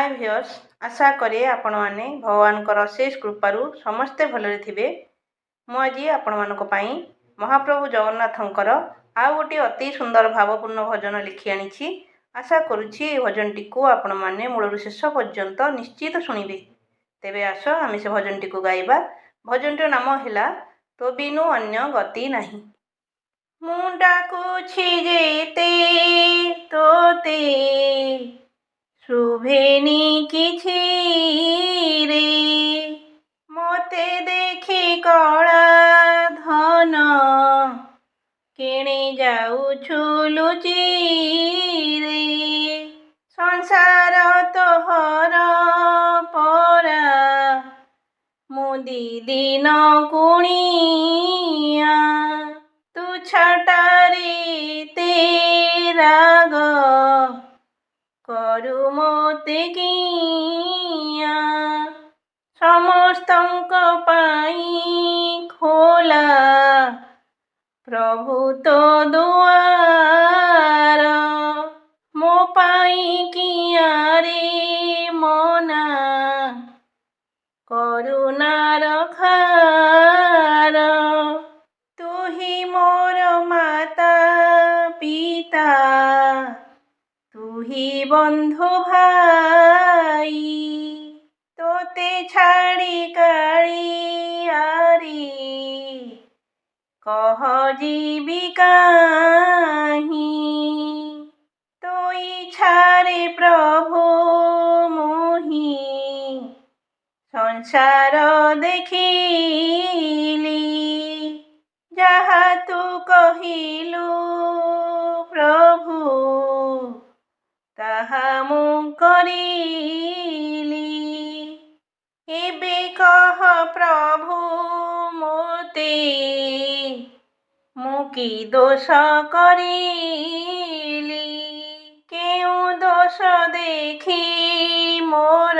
हाय viewers आशा करे आपण माने भगवानकर अशेष कृपारू समस्ते भलरे थिबे। मु आज आपण मानक पई महाप्रभु जगन्नाथंकर आ गोटे अति सुंदर भावपूर्ण भजन लिखि आनिछि। आशा करुछि ए भजनटी को आपण माने मूलरू शेष पर्यंत निश्चित शुणिबे। तेबे आस आमे से भजनटी को गाइबा। भजनटीर नाम हैला तो बिनु अन्य गति नाही। मुंडा को जेते तोते शुभेनी किछि रे मोते देखी कला धन किणी जाऊछु लुचि रे संसार तोहर परा मुदी दिन कुणिया तू छटारे तेरा करू मोते किया समस्तंक पाई खोला प्रभु तो दुआर मो पाई किया रे मना करुणार खार तू ही मोर माता पिता तू ही बंधु भाई तोते छाड़ी काली आरी कह जीविका तो इच्छारे प्रभु मोही संसार देखिली जहा तू कहिलु प्रभु ताहा मु करिली एबे कह प्रभु मोते मु की दोष करिली केउ दोष देखी मोर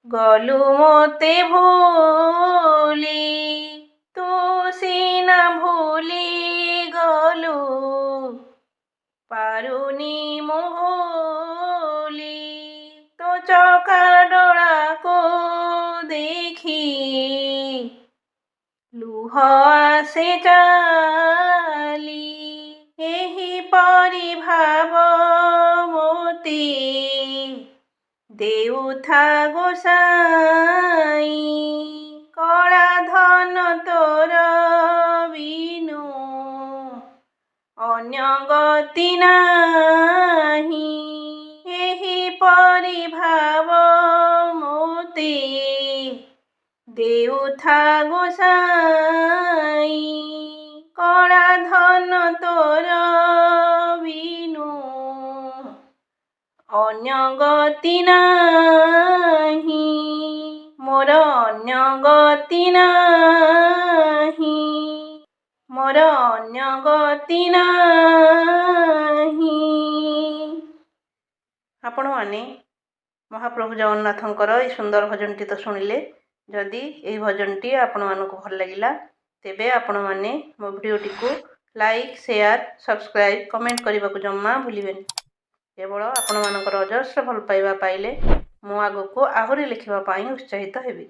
गलु मोते भूली तू सीना भूली गलु पारुनी मोहली तो चौका डोला को देखी लुह आसे चाली एही परि भाव मोते देउथा गोसाई कला धन तोर बिनु अन्य गति नाही एही परि भाव मोते देउथा गोसाई कला धन तोर बिनु अन्य गति नाही मोर अन्य गति नाही मोर अन्य गति नाही। आपण माने महाप्रभु जगन्नाथंकर ये सुंदर भजनटी तो शुणिले। जदि यही भजनटी आपण मानक भल लगिला तेबे आपण माने मो भिडियोटी को लाइक शेयर सब्सक्राइब कमेंट करने को जम्मा भूलिबेनी। केवल आपण मानकर अजस्र भल पाइबा पाइले मु आगको आहुरी लिखिबा पाई उत्साहित हेबी।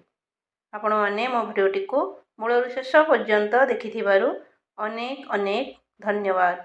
आपण माने मो भिडियोटी को मूलरू शेष पर्यंत देखिथिबारु अनेक अनेक धन्यवाद।